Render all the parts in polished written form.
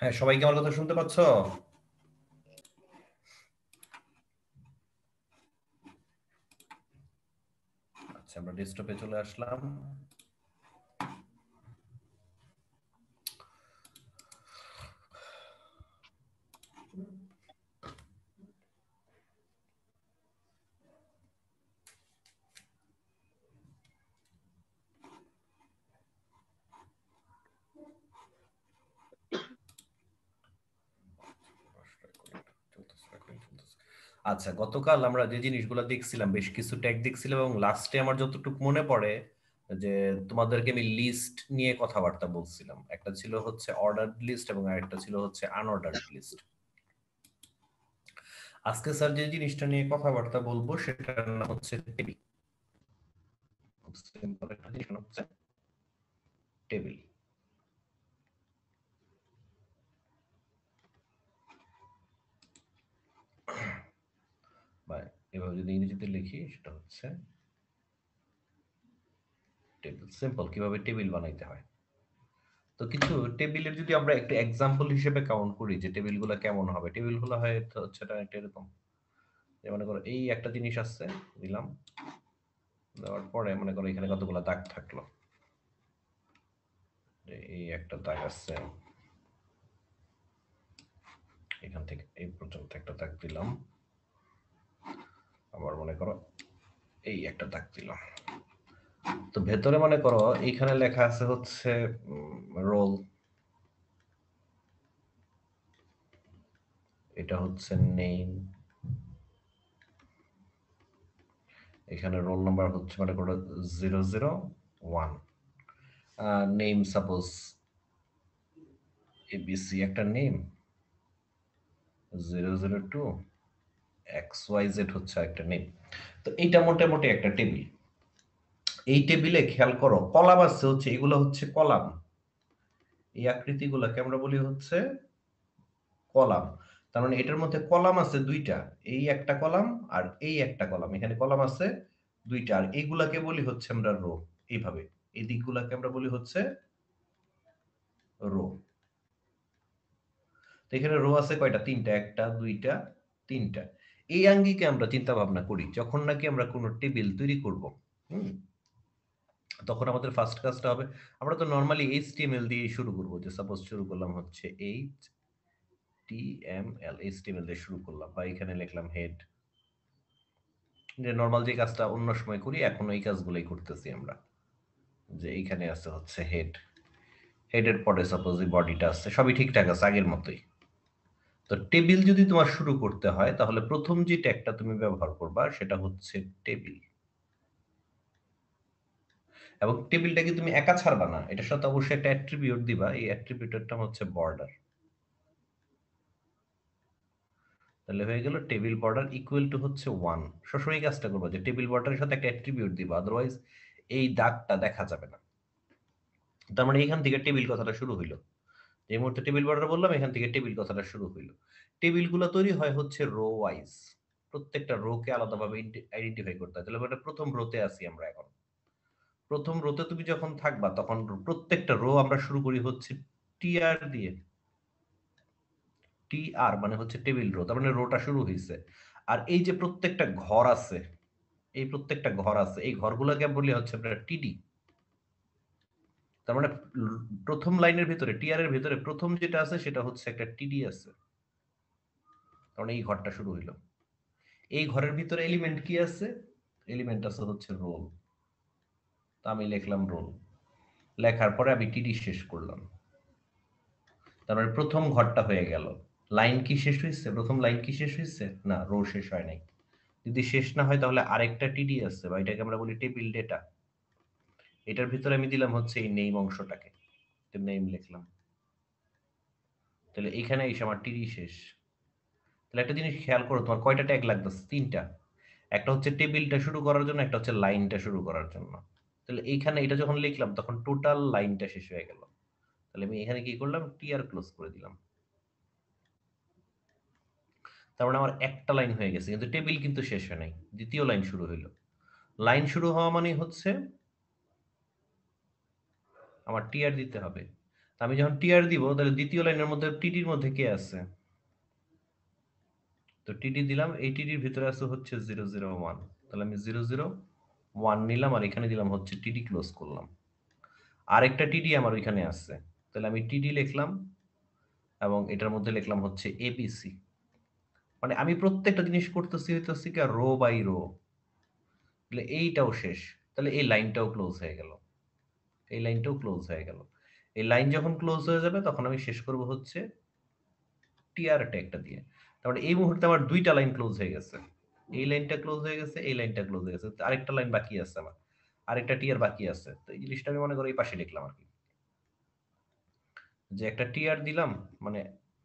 হ্যাঁ, সবাই কি আমার কথা শুনতে পাচ্ছ? আচ্ছা, আমরা ডেস্কটপে চলে আসলাম। আচ্ছা, গতকাল আমরা যে জিনিসগুলো দেখছিলাম, বেশ কিছু ট্যাগ দেখছিলাম, এবং লাস্টে আমার যতটুকু মনে পড়ে যে তোমাদেরকে আমি লিস্ট নিয়ে কথাবার্তা বলছিলাম। একটা ছিল হচ্ছে অর্ডার্ড লিস্ট এবং আরেকটা ছিল হচ্ছে আনঅর্ডার্ড লিস্ট। আজকে স্যার যে জিনিসটা নিয়ে কথাবার্তা বলবো সেটার নাম হচ্ছে টেবিল। খুব সিম্পল একটা জিনিস, নাম হচ্ছে টেবিল। বা এভাবে যদি ইংরেজিতে লিখি সেটা হচ্ছে টেবিল। সিম্পল কিভাবে টেবিল বানাইতে হয়। তো কিছু টেবিলের যদি আমরা একটু এক্সাম্পল হিসেবে কাউন্ট করি যে টেবিলগুলো কেমন হবে, টেবিলগুলো হয় তো হচ্ছে এটা একটা এরকম, যে মনে করো এই একটা জিনিস আছে, দিলাম, দেওয়ার পরে মনে করো এখানে কতগুলো দাগ থাকলো, যে এই একটা দাগ আছে, এখান থেকে এই পর্যন্ত একটা দাগ দিলাম, আবার মনে করো এই একটা দাগ দিলাম। তো ভেতরে মনে করো এইখানে লেখা আছে হচ্ছে রোল, এটা হচ্ছে নেম, এখানে রোল নাম্বার হচ্ছে মনে করো 001, নেম সাপোজ এবিসি একটা নেম, 002 XYZ হচ্ছে একটা নেম। তো এইটা মোটামুটি একটা টেবিল। এই টেবিলে খেয়াল করো কলাম আছে হচ্ছে, এগুলো হচ্ছে কলাম, এই আকৃতিগুলোকে আমরা বলি হচ্ছে কলাম। তার মানে এটার মধ্যে কলাম আছে দুইটা, এই একটা কলাম আর এই একটা কলাম, এখানে কলাম আছে দুইটা, আর এইগুলাকে বলি হচ্ছে আমরা রো। এইভাবে এই দিকগুলাকে আমরা বলি হচ্ছে রো। তো এখানে রো আছে কয়টা? তিনটা, একটা দুইটা তিনটা। এই আঙ্গিকে আমরা চিন্তা ভাবনা করি যখন নাকি আমরা কোনো টেবিল তৈরি করব। হুম, তখন আমাদের ফার্স্ট কাজটা হবে, আমরা তো নর্মালি এইচটিএমএল দিয়ে শুরু করব, যে সাপোজ শুরু করলাম হচ্ছে এইচটিএমএল, এইচটিএমএল দিয়ে শুরু করলাম, বা এখানে লিখলাম হেড, যে নর্মাল যে কাজটা অন্য সময় করি এখন এই কাজগুলোই করতেছি আমরা। যে এইখানে আছে হচ্ছে হেড, হেডের পরে সাপোজ এই বডিটা আছে, সবই ঠিকঠাক আছে আগের মতোই। তো টেবিল যদি তোমার শুরু করতে হয় তাহলে প্রথম যে ট্যাগটা তুমি ব্যবহার করবা সেটা হচ্ছে টেবিল। এবং টেবিলটাকে তুমি একা ছাড়বা না, এটার সাথে অবশ্যই একটা অ্যাট্রিবিউট দিবা, এই অ্যাট্রিবিউটের নাম হচ্ছে বর্ডার। তাহলে হয়ে গেল টেবিল বর্ডার ইকুয়াল টু হচ্ছে 1। সবসময় এই কাজটা করবো যে টেবিল বর্ডারের সাথে একটা অ্যাট্রিবিউট দিবা, আদারওয়াইজ এই দাগটা দেখা যাবে না। তার মানে এখান থেকে টেবিল কথাটা শুরু হইলো, এই মুহূর্তে টেবিল বর্ডার বললাম, এখান থেকে টেবিল কথাটা শুরু হইলো। টেবিলগুলো তৈরি হয় হচ্ছে রো ওয়াইজ, প্রত্যেকটা রো কে আলাদাভাবে আইডেন্টিফাই করতে হয়। তাহলে মানে প্রথম রোতে আছি আমরা এখন। প্রথম রোতে তুমি যখন থাকবা তখন প্রত্যেকটা রো আমরা শুরু করি হচ্ছে টিআর দিয়ে। টিআর মানে হচ্ছে টেবিল রো, তার মানে রোটা শুরু হয়েছে। আর এই যে প্রত্যেকটা ঘর আছে, এই প্রত্যেকটা ঘর আছে, এই ঘরগুলোকে বলি হচ্ছে আমরা টিডি। তার মানে প্রথম লাইনের ভিতরে টিআর এর ভিতরে প্রথম যেটা আছে সেটা হচ্ছে একটা টিডি আছে, কারণ এই ঘরটা শুরু হইলো। এই ঘরের ভিতরে এলিমেন্ট কি আছে? এলিমেন্ট আছে হচ্ছে রোল। তা আমি লিখলাম রোল, লেখার পরে আমি টিডি শেষ করলাম। তার মানে প্রথম ঘরটা হয়ে গেল। লাইন কি শেষ হয়েছে? প্রথম লাইন কি শেষ হয়েছে? না, রো শেষ হয় নাই। যদি শেষ না হয় তাহলে আরেকটা টিডি আছে, বা এটাকে আমরা বলি টেবিল ডেটা। এটার ভিতরে আমি দিলাম হচ্ছে এই নেম অংশটাকে, নেম লিখলাম। তাহলে এখানে এসে আমার টিডি শেষ। তাহলে একটা জিনিস খেয়াল করো, তোমার কয়টা ট্যাগ লাগতেছে? তিনটা। একটা হচ্ছে টেবিলটা শুরু করার জন্য, একটা হচ্ছে লাইনটা শুরু করার জন্য। তাহলে এইখানে এটা যখন লিখলাম তখন টোটাল লাইনটা শেষ হয়ে গেল। তাহলে আমি এখানে কি করলাম? টিআর ক্লোজ করে দিলাম। তার মানে আমার একটা লাইন হয়ে গেছে, কিন্তু টেবিল কিন্তু শেষ হয় নাই, দ্বিতীয় লাইন শুরু হইলো। লাইন শুরু হওয়া মানে হচ্ছে আমার টিআর দিতে হবে। আমি যখন টিআর দিব তাহলে দ্বিতীয় লাইনের মধ্যে টিডির মধ্যে কে আছে? তো টিডি দিলাম, এই টিডির ভিতরে আছে হচ্ছে 001, তাহলে আমি 001 নিলাম আর এখানে দিলাম হচ্ছে টিডি, ক্লোজ করলাম। আরেকটা টিডি আমার ওইখানে আছে, তাহলে আমি টিডি লিখলাম এবং এটার মধ্যে লিখলাম হচ্ছে এবিসি। মানে আমি প্রত্যেকটা জিনিস করতেছি হইতেছি কি রো বাই রো। তাহলে এইটাও শেষ, তাহলে এই লাইনটাও ক্লোজ হয়ে গেল, এই লাইনটাও ক্লোজ হয়ে গেল। এই লাইন যখন ক্লোজ হয়ে যাবে তখন আমি শেষ করব হচ্ছে টিআর ট্যাগটা দিয়ে। তারপরে এই মুহূর্তে আমার দুইটা লাইন ক্লোজ হয়ে গেছে, এই লাইনটা ক্লোজ হয়ে গেছে, এই লাইনটা ক্লোজ হয়ে গেছে, আরেকটা লাইন বাকি আছে আমার, আরেকটা টিআর বাকি আছে। তো এই জিনিসটা আমি মনে করি এই পাশে লিখলাম আর কি, যে একটা টিআর দিলাম, মানে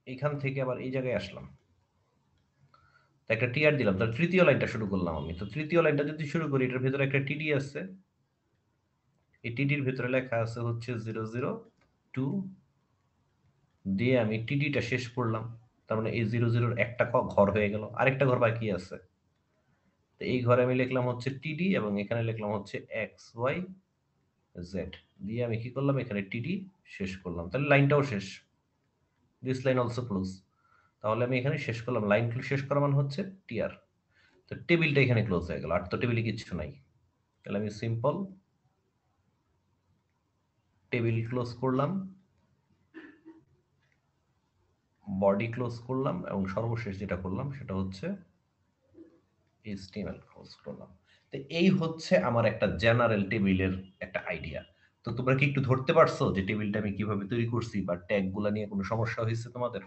এইখান থেকে আবার এই জায়গায় আসলাম, তো একটা টিআর দিলাম, তার তৃতীয় লাইনটা শুরু করলাম আমি। তো তৃতীয় লাইনটা যদি শুরু করি, এটার ভিতরে একটা টিডি আছে, এই টিডির ভিতরে লেখা আছে হচ্ছে 002 দিয়ে আমি টিডিটা শেষ করলাম। তার মানে এই 00 একটা ঘর হয়ে গেল, আরেকটা ঘর বাকি আছে। তো এই ঘরে আমি লিখলাম হচ্ছে টিডি এবং এখানে লিখলাম হচ্ছে এক্স ওয়াই জেড দিয়ে আমি কি করলাম, এখানে টিডি শেষ করলাম, তাহলে লাইনটাও শেষ। This line also close. তাহলে আমি এখানে শেষ করলাম, লাইন শেষ করা মানে হচ্ছে টিআর। তো টেবিলটা এখানে ক্লোজ হয়ে গেল, আর তো টেবিলে কিছু নাই। তাহলে আমি সিম্পল টেবিল ক্লোজ করলাম, বডি ক্লোজ করলাম এবং সর্বশেষ যেটা করলাম সেটা হচ্ছে HTML ক্লোজ করলাম। তো এই হচ্ছে আমার একটা জেনারেল টেবিলের একটা আইডিয়া। তো তোমরা কি একটু ধরতে পারছো যে টেবিলটা আমি কিভাবে তৈরি করছি বা ট্যাগ গুলা নিয়ে কোনো সমস্যা হয়েছে তোমাদের?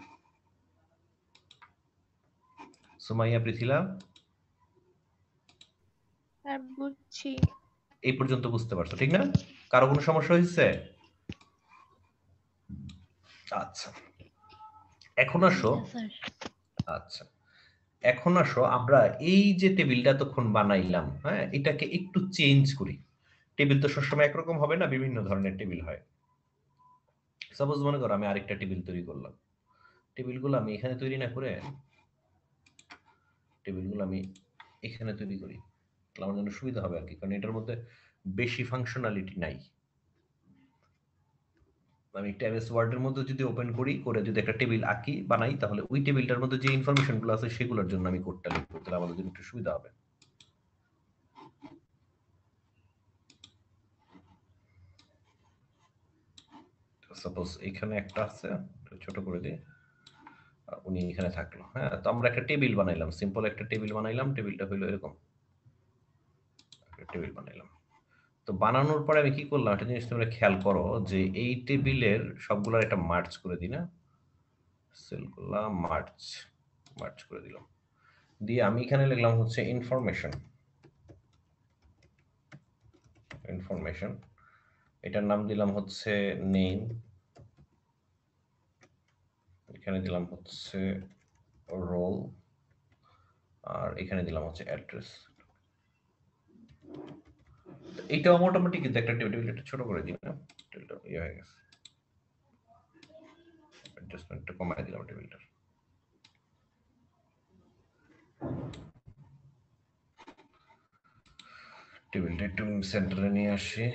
সুমাইয়া, পৃথিলা, হ্যাঁ বুঝছি। এই পর্যন্ত বুঝতে পারছো ঠিক না? কারো কোনো সমস্যা হয়েছে? আচ্ছা, এখন আসো। না স্যার। আচ্ছা, এখন আসো আমরা এই যে টেবিলটা তখন বানাইলাম, হ্যাঁ, এটাকে একটু চেঞ্জ করি। টেবিল তো সবসময় একরকম হবে না, বিভিন্ন ধরনের টেবিল হয়। সাপোজ মনে করো আমি আরেকটা টেবিল তৈরি করলাম, টেবিলগুলো আমি এখানে তৈরি না করে টেবিলগুলো আমি এখানে তৈরি করি, তাহলে আমার জন্য সুবিধা হবে আর কি, কারণ এটার মধ্যে বেশি ফাংশনালিটি নাই। আমি একটা এমএস ওয়ার্ডের মধ্যে যদি ওপেন করি, করে যদি একটা টেবিল আঁকি বানাই, তাহলে ওই টেবিলটার মধ্যে যে ইনফরমেশনগুলো আছে সেগুলোর জন্য আমি কোডটা লিখবো, তাহলে আমাদের জন্য একটু সুবিধা হবে। সাপোজ এখানে একটা আছে, ছোট করে দিই, উনি এখানে থাকলো, হ্যাঁ, তো আমরা একটা টেবিল বানাইলাম, সিম্পল একটা টেবিল বানাইলাম, টেবিলটা হইলো এরকম টেবিল বানাইলাম। তো বানানোর পরে আমি কি করলাম, একটা জিনিস তোমরা খেয়াল করো, যে এই টেবিলের সবগুলোর একটা মার্চ করে দিই না, সেল করলাম, মার্চ, মার্চ করে দিলাম, দিয়ে আমি এখানে লিখলাম হচ্ছে ইনফরমেশন, ইনফরমেশন, এটার নাম দিলাম হচ্ছে নেম, এখানে দিলাম হচ্ছে রোল, আর এখানে দিলাম হচ্ছে অ্যাড্রেস। এইটাও মোটামুটি কিন্তু একটা টেবিল, একটা ছোট করে দিই না, টেবিলটা ইয়ে হয়ে গেছে, অ্যাডজাস্টমেন্টটা কমায় দিলাম টেবিলটার। টেবিলটা একটু সেন্টারে নিয়ে আসি।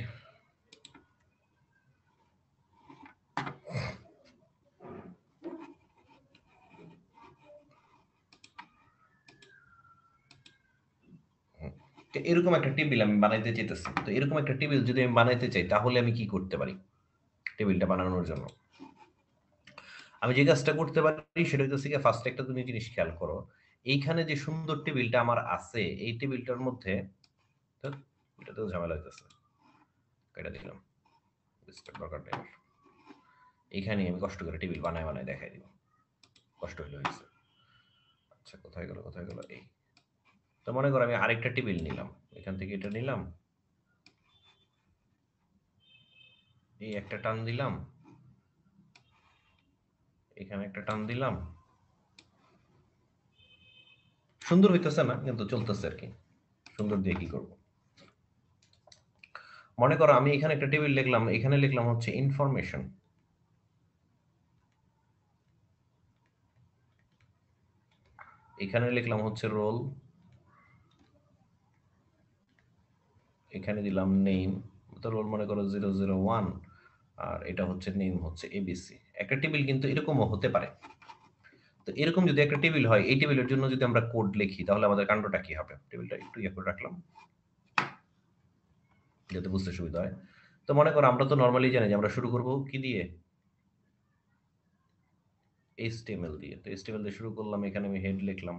তো এরকম একটা টেবিল আমি বানাইতে চাইতেছি, তো এরকম একটা টেবিল যদি আমি বানাইতে চাই তাহলে আমি কি করতে পারি টেবিলটা বানানোর জন্য? আমি যে কাজটা করতে পারি সেটা হচ্ছে ফার্স্ট একটা তুমি জিনিস খেয়াল করো, এইখানে যে সুন্দর টেবিলটা আমার আছে, এই টেবিলটার মধ্যে, ধ্যাৎ, এটাতেও ঝামেলা হইতেছে, কেটে দিলাম, দরকার নেই আমার। এইখানে আমি কষ্ট করে টেবিল বানায় বানায় দেখাই দিব, কষ্ট হইলে হয়েছে। আচ্ছা, কোথায় গেল কোথায় গেল, এই। তো মনে করো আমি আরেকটা টেবিল নিলাম, এখান থেকে এটা নিলাম, এই একটা টান দিলাম, এখানে একটা টান দিলাম, সুন্দর হইতেছে না কিন্তু চলতেছে আর কি, সুন্দর দিয়ে কি করব। মনে করো আমি এখানে একটা টেবিল লিখলাম, এখানে লিখলাম হচ্ছে ইনফরমেশন, এখানে লিখলাম হচ্ছে রোল, এখানে দিলাম নেম, তো রোল মনে করো 001, আর এটা হচ্ছে নেম হচ্ছে এবিসি। একটা টেবিল কিন্তু এরকমও হতে পারে। তো এরকম যদি একটা টেবিল হয়, এই টেবিলের জন্য যদি আমরা কোড লিখি তাহলে আমাদের কাণ্ডটা কি হবে? টেবিলটা একটু ইয়ে করে রাখলাম যাতে বুঝতে সুবিধা হয়। তো মনে করো আমরা তো নর্মালি জানি যে আমরা শুরু করব কি দিয়ে, HTML দিয়ে। তো HTML দিয়ে শুরু করলাম, এখানে আমি হেড লিখলাম,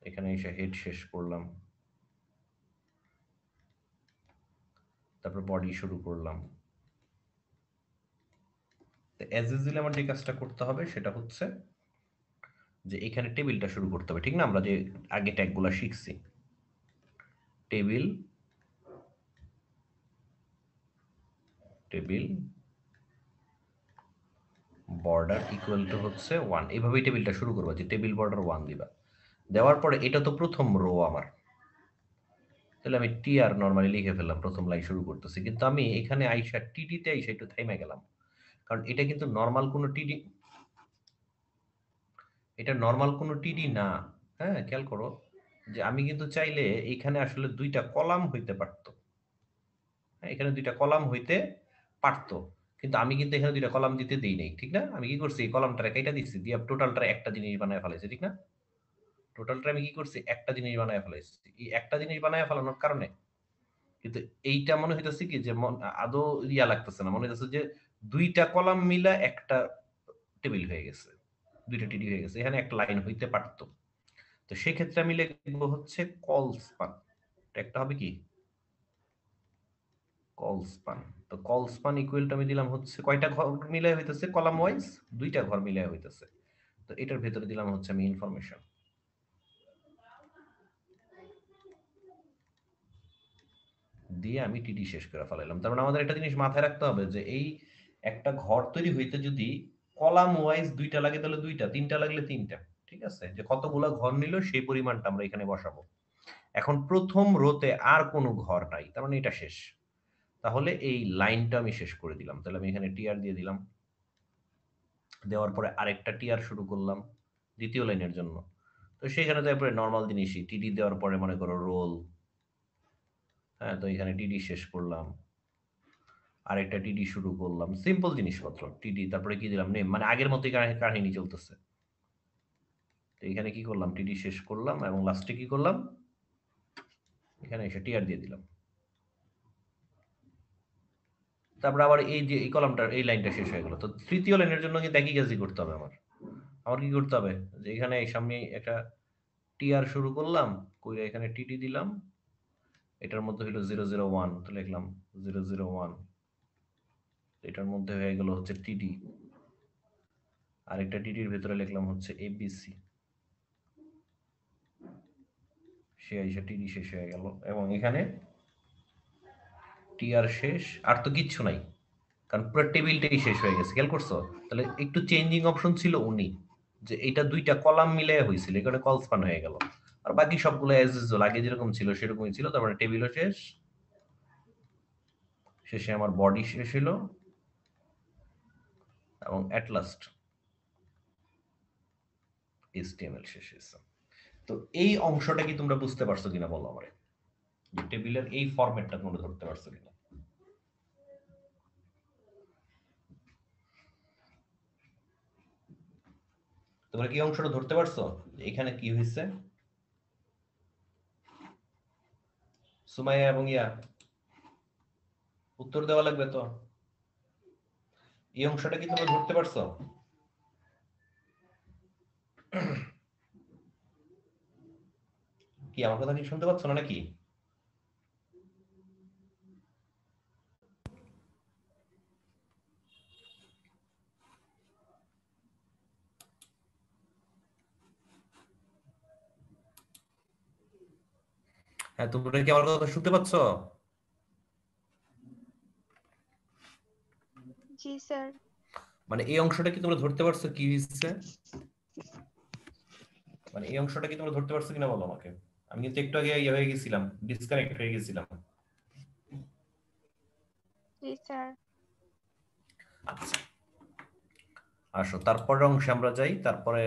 এখানে এসে হেড শেষ করলাম, তারপর বডি শুরু করলাম। তো অ্যাজ ইউজুয়ালি আমার যে কাজটা করতে হবে সেটা হচ্ছে যে এখানে টেবিলটা শুরু করতে হবে, ঠিক না? আমরা যে আগে ট্যাগগুলো শিখছি, table table border equal to হচ্ছে 1, এইভাবেই টেবিলটা শুরু করবো, যে টেবিল বর্ডার 1 দিবা। দেওয়ার পরে এটা তো প্রথম রো আমার, তাহলে আমি টিআর নরমালি লিখে ফেললাম, প্রথম লাইন শুরু করতেছি। কিন্তু আমি এখানে আইসা টিডিতে আইসা একটু থাইমা গেলাম, কারণ এটা কিন্তু নর্মাল কোনো টিডি, এটা নর্মাল কোনো টিডি না। হ্যাঁ, খেয়াল করো যে আমি কিন্তু চাইলে এখানে আসলে দুইটা কলাম হইতে পারতো। হ্যাঁ, এখানে দুইটা কলাম হইতে পারতো, কিন্তু আমি কিন্তু এখানে দুইটা কলাম দিতে দেই নাই, ঠিক না? আমি কি করছি, এই কলামটা কেটে দিচ্ছি, দিয়ে টোটালটা একটা জিনিস বানায় ফেলাইছি, ঠিক না? টোটালটা আমি কি করছি, একটা জিনিস বানায় ফেলাইছি। এই একটা জিনিস বানায় ফেলানোর কারণে কিন্তু এইটা মনে হইতেছে কি যে আদৌ ইয়া লাগতেছে না, মনে হইতেছে যে দুইটা কলাম মিলা একটা টেবিল হয়ে গেছে, দুইটা টিডি হয়ে গেছে, এখানে একটা লাইন হইতে পারতো। তো সেক্ষেত্রে আমি লিখবো হচ্ছে কল স্পান। একটা হবে কি, কল স্পান। তো কল স্পান ইকুয়ালটা আমি দিলাম হচ্ছে কয়টা ঘর মিলাই হইতেছে, কলাম ওয়াইজ দুইটা ঘর মিলাই হইতেছে। তো এটার ভেতরে দিলাম হচ্ছে আমি ইনফরমেশন, দিয়ে আমি টিডি শেষ করে ফেলাইলাম। তার মানে আমাদের একটা জিনিস মাথায় রাখতে হবে যে এই একটা ঘর তৈরি হইতে যদি কলাম ওয়াইজ দুইটা লাগে তাহলে দুইটা, তিনটা লাগলে তিনটা, ঠিক আছে? যে কতগুলা ঘর নিল সেই পরিমাণটা আমরা এখানে বসাবো। এখন প্রথম রোতে আর কোনো ঘর নাই, তার মানে এটা শেষ। তাহলে এই লাইনটা আমি শেষ করে দিলাম, তাহলে আমি এখানে টিআর দিয়ে দিলাম। দেওয়ার পরে আরেকটা টিআর শুরু করলাম দ্বিতীয় লাইনের জন্য। তো সেখানে তারপরে নর্মাল জিনিসই, টিডি দেওয়ার পরে মনে করো রোল, হ্যাঁ, তো এখানে টিডি শেষ করলাম, আরেকটা টিডি শুরু করলাম, সিম্পল জিনিসপত্র টিডি, তারপরে কি দিলাম নেম, মানে আগের মতোই কাহিনী চলতেছে। তো এখানে কি করলাম, টিডি শেষ করলাম এবং লাস্টে কি করলাম, এখানে এসে টিআর দিয়ে দিলাম। তারপর আবার এই যে এই কলামটার এই লাইনটা শেষ হয়ে গেল। তো তৃতীয় লাইনের জন্য কিন্তু একই কাজই করতে হবে আমার। আমার কি করতে হবে, যে এখানে এই সামনে একটা টিআর শুরু করলাম, কইরা এখানে টিডি দিলাম, এটার মধ্যে হলো 001, তো লিখলাম 001, এটার মধ্যে হয়ে গেল হচ্ছে টিডি, আরেকটা টিডির ভেতরে লিখলাম হচ্ছে এবিসি, সে আইসা টিডি শেষ হয়ে গেল। এবং এখানে টিআর শেষ, আর তো কিচ্ছু নাই, কারণ পুরো টেবিলটাই শেষ হয়ে গেছে। খেয়াল করছো? তাহলে একটু চেঞ্জিং অপশন ছিল উনি, যে এটা দুইটা কলাম মিলে হয়েছিল, এখানে কল স্পান হয়ে গেল। আর বাকি সবগুলো অ্যাজ ইউজুয়াল আগে যেরকম ছিল সেরকমই ছিল। তারপরে টেবিলও শেষ, শেষে আমার বডি শেষ হলো, এবং এট লাস্ট HTML শেষ হয়েছে। তো এই অংশটা কি তোমরা বুঝতে পারছো কিনা বলো আমারে, যে টেবিলের এই ফরম্যাটটা তোমরা ধরতে পারছো কিনা? তোমরা কি অংশটা ধরতে পারছো এখানে কি হয়েছে? সুমাইয়া এবং ইয়া, উত্তর দেওয়া লাগবে তো। এই অংশটা কি তোমরা ধরতে পারছো? কি আমার কথা কি শুনতে পাচ্ছ না নাকি? হ্যাঁ, তোমরা কি আমার কথা শুনতে পাচ্ছ? জি স্যার। মানে এই অংশটা কি তোমরা ধরতে পারছো কি হয়েছে? মানে এই অংশটা কি তোমরা ধরতে পারছো কিনা বলো আমাকে। আমি কিন্তু একটু আগে ইয়ে হয়ে গেছিলাম, ডিসকানেক্ট হয়ে গেছিলাম। জি স্যার। আচ্ছা, আসো তারপরের অংশে আমরা যাই, তারপরে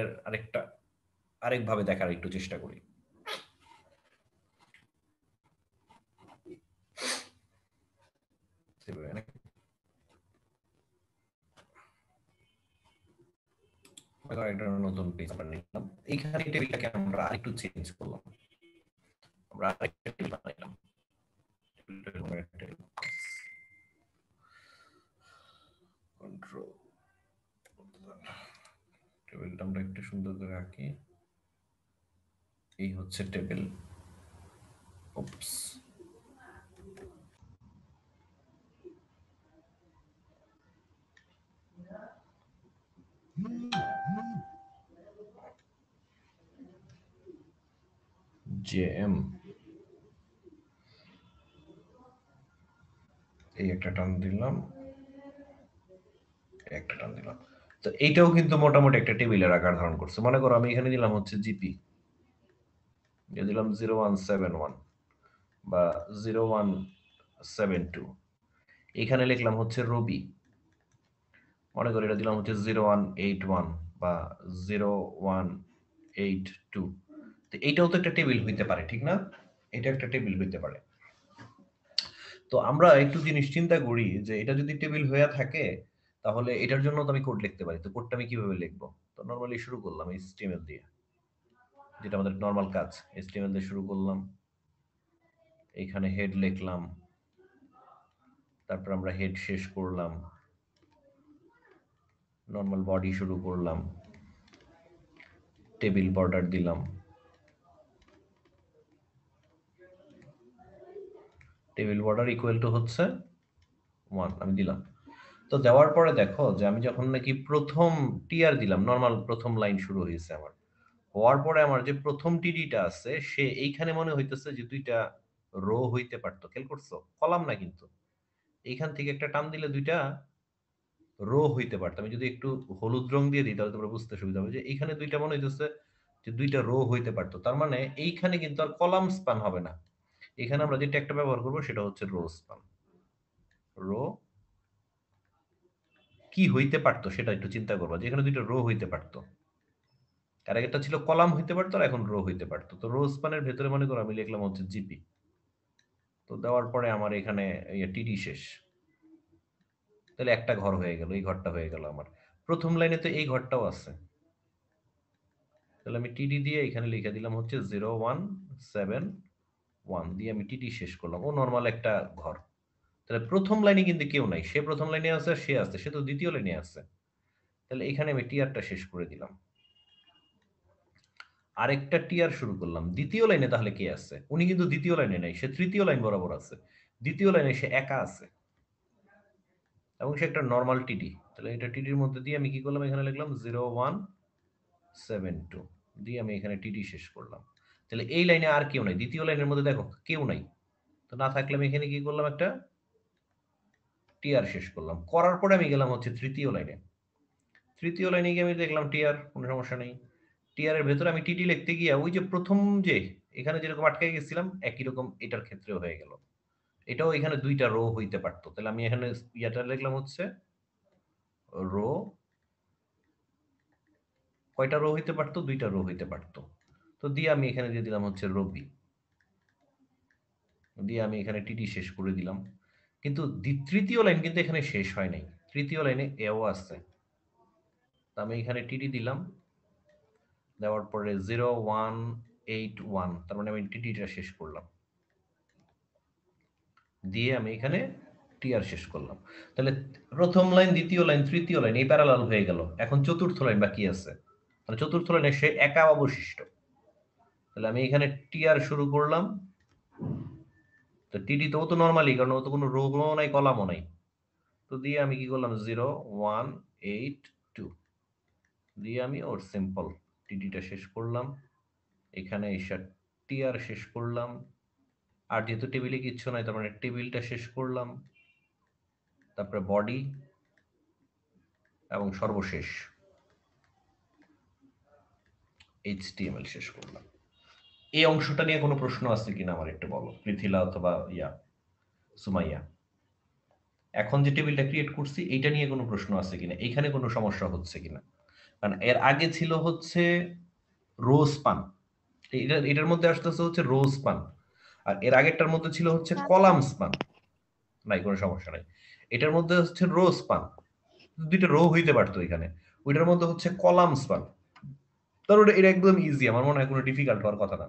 আরেকভাবে দেখার একটু চেষ্টা করি। একটা নতুন পেজ আমরা নিলাম, এইখানে টেবিলটাকে আমরা আরেকটু চেঞ্জ করলাম, আমরা আরেকটা টেবিল বানাইলাম, কন্ট্রোল টেবিলটা আমরা একটু সুন্দর করে আঁকি। এই হচ্ছে টেবিল। উপস, জেএম এই একটা টান দিলাম, একটা টান দিলাম। তো এইটাও কিন্তু মোটামুটি একটা টেবিলের আকার ধারণ করছে। মনে করো আমি এখানে দিলাম হচ্ছে জিপি, দিলাম 0171 বা 0172, এখানে লিখলাম হচ্ছে রবি, মনে করি এটা দিলাম হচ্ছে 0181 বা 0182। তো এইটাও তো একটা টেবিল হইতে পারে, ঠিক না? এটা একটা টেবিল হইতে পারে। তো আমরা একটু জিনিস চিন্তা করি যে এটা যদি টেবিল হয়ে থাকে তাহলে এটার জন্য তো আমি কোড লিখতে পারি। তো কোডটা আমি কিভাবে লিখবো? তো নরমালি শুরু করলাম HTML দিয়ে, যেটা আমাদের নরমাল কাজ। HTML দিয়ে শুরু করলাম, এখানে হেড লিখলাম, তারপর আমরা হেড শেষ করলাম, নরমাল বডি শুরু করলাম, টেবিল বর্ডার দিলাম, টেবিল বর্ডার ইকুয়াল টু হচ্ছে 1 আমি দিলাম। তো দেওয়ার পরে দেখো যে আমি যখন নাকি প্রথম টিআর দিলাম, নরমাল প্রথম লাইন শুরু হয়েছে আমার, হওয়ার পরে আমার যে প্রথম টিডিটা আছে সে এইখানে মনে হইতেছে যে দুইটা রো হইতে পারতো। খেয়াল করছো? কলাম না কিন্তু, এইখান থেকে একটা টান দিলে দুইটা রো হইতে পারতো। আমি যদি একটু হলুদ রং দিয়ে দিই তাহলে তোমরা বুঝতে সুবিধা হবে যে এইখানে দুইটা মনে হইতেছে যে দুইটা রো হইতে পারতো। তার মানে এইখানে কিন্তু আর কলাম স্পান হবে না, এখানে আমরা যে ট্যাগটা ব্যবহার করবো সেটা হচ্ছে রো স্পান। রো কি হইতে পারতো সেটা একটু চিন্তা করবো, যে এখানে দুইটা রো হইতে পারতো, আর একটা ছিল কলাম হইতে পারতো আর এখন রো হইতে পারতো। তো রো স্পানের ভেতরে মনে করো আমি লিখলাম হচ্ছে জিপি। তো দেওয়ার পরে আমার এখানে টিডি শেষ, তাহলে একটা ঘর হয়ে গেল, এই ঘরটা হয়ে গেল আমার। প্রথম লাইনে তো এই ঘরটাও আছে, তাহলে আমি টিডি দিয়ে এখানে লিখে দিলাম হচ্ছে 0171 দিয়ে আমি টিডি শেষ করলাম। ও নর্মাল একটা ঘর। তাহলে প্রথম লাইনে কিন্তু কেউ নাই, সে প্রথম লাইনে আছে, সে আছে, সে তো দ্বিতীয় লাইনে আছে। তাহলে এখানে আমি টিআরটা শেষ করে দিলাম, আরেকটা টিআর শুরু করলাম দ্বিতীয় লাইনে। তাহলে কে আছে? উনি কিন্তু দ্বিতীয় লাইনে নাই, সে তৃতীয় লাইন বরাবর আছে। দ্বিতীয় লাইনে সে একা আছে এবং সে একটা নর্মাল টিডি। তাহলে এটা টিডির মধ্যে দিয়ে আমি কি করলাম, এখানে লিখলাম 0172 দিয়ে আমি এখানে টিডি শেষ করলাম। তাহলে এই লাইনে আর কেউ নাই, দ্বিতীয় লাইনের মধ্যে দেখো কেউ নাই। তো না থাকলে আমি এখানে কি করলাম, একটা টিআর শেষ করলাম। করার পরে আমি গেলাম হচ্ছে তৃতীয় লাইনে। তৃতীয় লাইনে গিয়ে আমি দেখলাম টিআর, কোনো সমস্যা নেই। টিআর এর ভেতরে আমি টিটি লিখতে গিয়ে ওই যে প্রথম যে এখানে যেরকম আটকে গেছিলাম একই রকম এটার ক্ষেত্রেও হয়ে গেল। এটাও এখানে দুইটা রো হইতে পারতো। তাহলে আমি এখানে ইয়াটা লিখলাম হচ্ছে রো, কয়টা রো হইতে পারতো? দুইটা রো হইতে পারতো। তো দিয়ে আমি এখানে দিয়ে দিলাম হচ্ছে রবি, দিয়ে আমি এখানে টিটি শেষ করে দিলাম। কিন্তু তৃতীয় লাইন কিন্তু এখানে শেষ হয় নাই, তৃতীয় লাইনে এও আছে। তো আমি এখানে টিটি দিলাম, দেওয়ার পরে 0181, তার মানে আমি টিটিটা শেষ করলাম, দিয়ে আমি এখানে টিআর শেষ করলাম। তাহলে প্রথম লাইন, দ্বিতীয় লাইন, তৃতীয় লাইন এই প্যারালাল হয়ে গেল। এখন চতুর্থ লাইন বাকি আছে, মানে চতুর্থ লাইনে সে একা অবশিষ্ট। তাহলে আমি এখানে টিআর শুরু করলাম। তো টিডি তো ও তো নর্মালি, কারণ ও তো কোনো রো নাই কলামও নাই। তো দিয়ে আমি কি করলাম 0182 দিয়ে আমি ওর সিম্পল টিডিটা শেষ করলাম, এখানে এসে টিআর শেষ করলাম। আর যেহেতু টেবিলে কিচ্ছু নাই তার মানে টেবিলটা শেষ করলাম, তারপরে বডি এবং সর্বশেষ HTML শেষ করলাম। এই অংশটা নিয়ে কোনো প্রশ্ন আছে কিনা আমার একটু বলো, পৃথিলা অথবা সুমাইয়া। এখন যে টেবিলটা ক্রিয়েট করছি এইটা নিয়ে কোনো প্রশ্ন আছে কিনা, এখানে কোনো সমস্যা হচ্ছে কিনা? কারণ এর আগে ছিল হচ্ছে রো স্পান, এটার মধ্যে আসতেছে হচ্ছে রো স্পান, আর এর আগেরটার মধ্যে ছিল হচ্ছে না কলাম স্যার। স্পান। নাই, কোনো সমস্যা নাই। এটার মধ্যে হচ্ছে রো স্পান, দুইটা রো হইতে পারতো এখানে, ওইটার মধ্যে হচ্ছে কলাম স্পান। তারপরে এটা একদম ইজি, আমার মনে হয় কোনো ডিফিকাল্ট হওয়ার কথা না।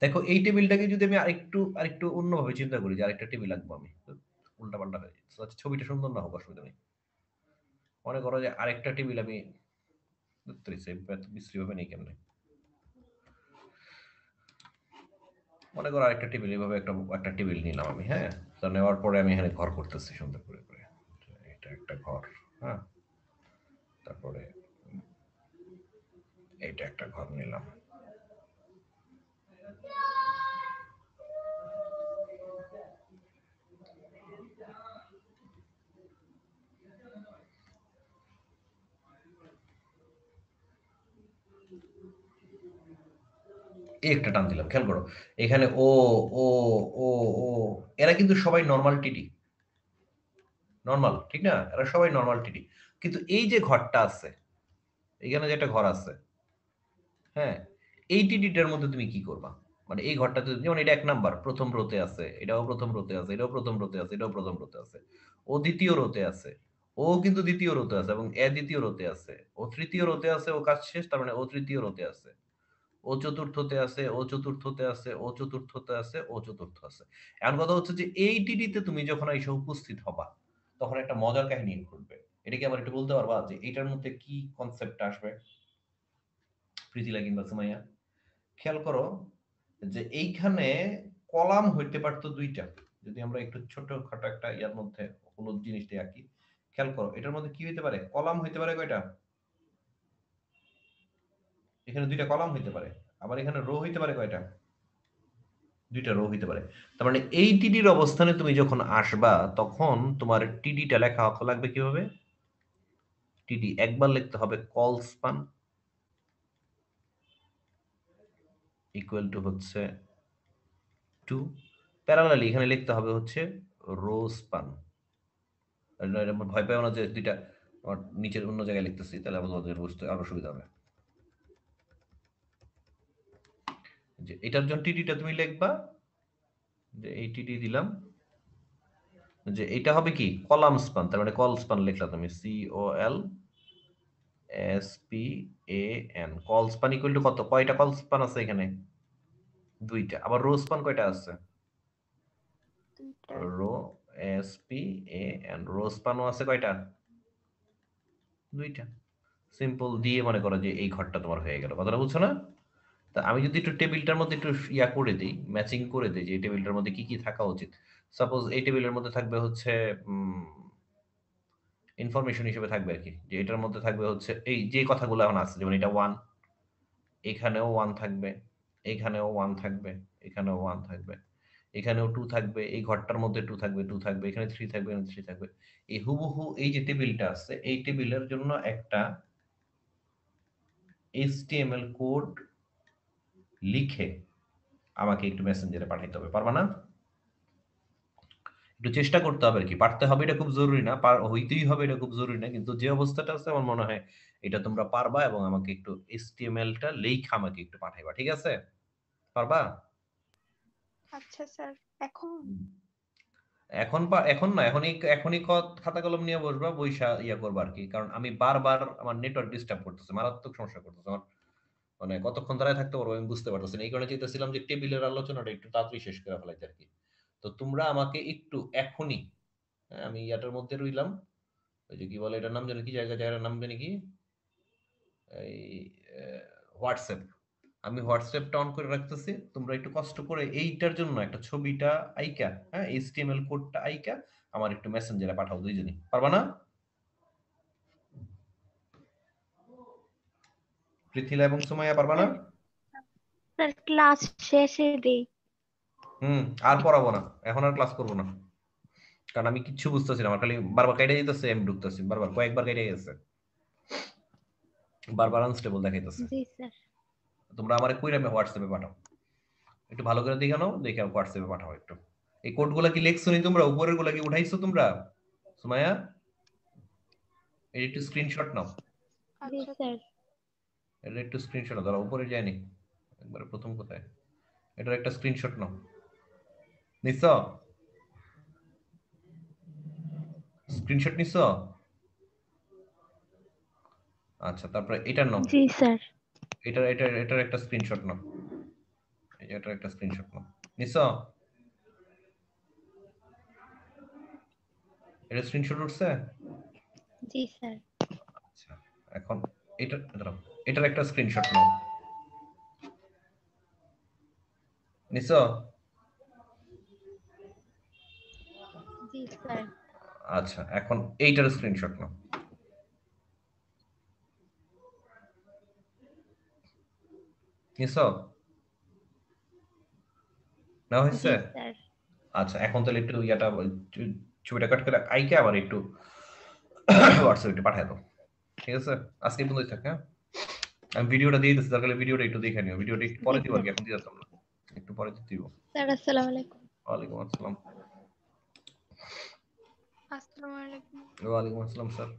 দেখো এই টেবিলটাকে যদি আমি আরেকটু অন্যভাবে চিন্তা করি, যে আরেকটা টেবিল আঁকবো আমি, উল্টা পাল্টা হয়ে যাচ্ছে, আচ্ছা, ছবিটা সুন্দর না হোক অসুবিধা নেই। মনে করো যে আরেকটা টেবিল আমি বিশ্রী ভাবে নেই কেমনে, মনে করো আরেকটা টেবিল, এইভাবে একটা টেবিল নিলাম আমি, হ্যাঁ। তো নেওয়ার পরে আমি এখানে ঘর করতেছি সুন্দর করে করে, এটা একটা ঘর, হ্যাঁ। তারপরে এইটা একটা ঘর নিলাম। এই একটা টান দিলাম, খেয়াল করো এখানে ও ও ও ও, এরা কিন্তু সবাই নর্মাল টিটি, নর্মাল, ঠিক না? এরা সবাই নর্মাল টিটি। কিন্তু এই যে ঘরটা আছে, এখানে যে একটা ঘর আছে, হ্যাঁ, এই টিটিটার মধ্যে তুমি কি করবা? মানে এই ঘরটাতে, যেমন এটা 1 নাম্বার প্রথম রোতে আছে, এটাও প্রথম রোতে আছে, এটাও প্রথম রোতে আছে, এটাও প্রথম রোতে আছে, ও দ্বিতীয় রোতে আছে, ও কিন্তু দ্বিতীয় রোতে আছে, এবং এ দ্বিতীয় রোতে আছে, ও তৃতীয় রোতে আছে, ও কাজ শেষ, তার মানে ও তৃতীয় রোতে আছে, ও চতুর্থতে আছে, ও চতুর্থতে আছে, ও চতুর্থতে আছে, ও চতুর্থ আছে। এখন কথা হচ্ছে যে এই টিডিতে তুমি যখন এসে উপস্থিত হবা, তখন একটা মজার কাহিনী ঘটবে। এটা কি আমার একটু বলতে পারবা যে এটার মধ্যে কি কনসেপ্ট আসবে, প্রীতিলা কিংবা সুমাইয়া? খেয়াল করো যে এইখানে কলাম হইতে পারতো 2টা, যদি আমরা একটু ছোটখাটো একটা ইয়ার মধ্যে হলুদ জিনিসটা আঁকি। খেয়াল করো এটার মধ্যে কি হইতে পারে, কলাম হইতে পারে কয়টা? এখানে 2টা কলাম হইতে পারে। আবার এখানে রো হইতে পারে কয়টা? 2টা রো হইতে পারে। তার মানে এই টিডির অবস্থানে তুমি যখন আসবা, তখন তোমার টিডিটা লেখা লাগবে কিভাবে? টিডি একবার লিখতে হবে কল স্পান ইকুয়াল টু হচ্ছে 2, প্যারালালি এখানে লিখতে হবে হচ্ছে রো স্পান। ভয় পাও না যে 2টা নিচের অন্য জায়গায় লিখতেছি, তাহলে আমাদের বুঝতে আরো সুবিধা হবে। যে এটার জন্য টিডিটা তুমি লিখবা, যে এই টিডি দিলাম, যে এটা হবে কি কলাম স্পান, তার মানে কল স্পান লিখলা তুমি, COLSPAN, call span equal to কত, কয়টা কল স্পান আছে এখানে? 2টা। আবার রো স্পান কয়টা আছে? 2টা। রো, SPAN, রো স্পানও আছে কয়টা? 2টা। সিম্পল দিয়ে মনে করো যে এই ঘরটা তোমার হয়ে গেল, কথাটা বুঝছো না? তা আমি যদি একটু টেবিলটার মধ্যে একটু ইয়া করে দিই, ম্যাচিং করে দিই, যে এই টেবিলটার মধ্যে কি কি থাকা উচিত। সাপোজ এই টেবিলের মধ্যে থাকবে হচ্ছে ইনফরমেশন হিসেবে থাকবে আর কি, যে এটার মধ্যে থাকবে হচ্ছে এই যে কথাগুলো এখন আছে, যেমন এটা 1, এখানেও 1 থাকবে, এখানেও 1 থাকবে, এখানেও 1 থাকবে, এখানেও 2 থাকবে, এই ঘরটার মধ্যে 2 থাকবে, 2 থাকবে, এখানে 3 থাকবে, এখানে 3 থাকবে। এই হুবহু এই যে টেবিলটা আছে, এই টেবিলের জন্য একটা HTML কোড লিখে আমাকে একটু মেসেঞ্জারে পাঠাইতে হবে, পারবা না? একটু চেষ্টা করতে হবে আর কি, পারতে হবে এটা খুব জরুরি না, হইতেই হবে এটা খুব জরুরি না, কিন্তু যে অবস্থাটা আছে আমার মনে হয় এটা তোমরা পারবা, এবং আমাকে একটু HTML-টা লেখা আমাকে একটু পাঠাইবা, ঠিক আছে? পারবা? আচ্ছা স্যার। এখন? এখন না, এখনই খাতা কলম নিয়ে বসবা, বইসা ইয়া করবা আর কি, কারণ আমি বারবার আমার নেটওয়ার্ক ডিস্টার্ব করতেছে, মারাত্মক সমস্যা করতেছে আমার, মানে কতক্ষণ দাঁড়ায় থাকতে পারবো আমি বুঝতে পারতেছি না। এই কারণে চাইতেছিলাম যে টেবিলের আলোচনাটা একটু তাড়াতাড়ি শেষ করে ফেলাইতে আর কি। তো তোমরা আমাকে একটু এখনই, হ্যাঁ, আমি ইয়াটার মধ্যে রইলাম, ওই যে কি বলে এটার নাম জানি কি, জায়গার নাম জানি কি, এই হোয়াটসঅ্যাপ, আমি হোয়াটসঅ্যাপটা অন করে রাখতেছি, তোমরা একটু কষ্ট করে এইটার জন্য একটা ছবিটা আইকা, হ্যাঁ, HTML কোডটা আইকা আমার একটু মেসেঞ্জারে পাঠাও, দুইজনই পারবা না? পৃথিলা এবং সুমাইয়া পারবা না? স্যার, স্যার ক্লাস শেষে দেই। আর পড়াবো না, এখন আর ক্লাস করবো না, কারণ আমি কিচ্ছু বুঝতেছি না, আমার খালি বারবার কেটে যেতেছে, আমি ঢুকতেছি বারবার, কয়েকবার কেটে গেছে, বারবার আনস্টেবল দেখাইতেছে। জি স্যার। তোমরা আমার কইরা হোয়াটসঅ্যাপে পাঠাও, একটু ভালো করে দেখে নাও, দেখে হোয়াটসঅ্যাপে পাঠাও একটু। এই কোডগুলা কি লিখছো নি তোমরা, উপরের গুলা কি উঠাইছো তোমরা? সুমাইয়া, এই একটু স্ক্রিনশট নাও, জি আচ্ছা স্যার। এটা একটু স্ক্রিনশট নাও, ধরো উপরে যায়নি, একবারে প্রথম কোথায়, এটার একটা স্ক্রিনশট নাও, নিছো? স্ক্রিনশট নিছো? আচ্ছা, তারপরে এটা নাও, জি স্যার। এটার একটা স্ক্রিনশট নাও, এটার একটা স্ক্রিনশট নাও। নিছো? এটা স্ক্রিনশট উঠছে? জি স্যার। আচ্ছা, এখন এটা দাঁড়াও, এটার একটা স্ক্রিনশট নাও। নিছো? জি স্যার। আচ্ছা, এখন এইটার স্ক্রিনশট নাও। নিছো? না হয়েছে? জি স্যার। আচ্ছা, এখন তাহলে একটু ইয়াটা ছবিটা কাট করে আইকে আবার একটু হোয়াটসঅ্যাপে একটু পাঠায় দাও। ঠিক আছে? আজকে এই পর্যন্তই থাক, হ্যাঁ? আমি ভিডিওটা দিয়ে দিচ্ছি, দরকার হলে ভিডিওটা একটু দেখে নিও। ভিডিওটা একটু জি পরে দিব স্যার। আরকি, এখন দিয়ে দিতাম না। একটু পরে দিতে দিব। স্যার আসসালামু আলাইকুম। ওয়ালাইকুম আসসালাম। আসসালামু আলাইকুম। ওয়ালাইকুম আসসালাম স্যার।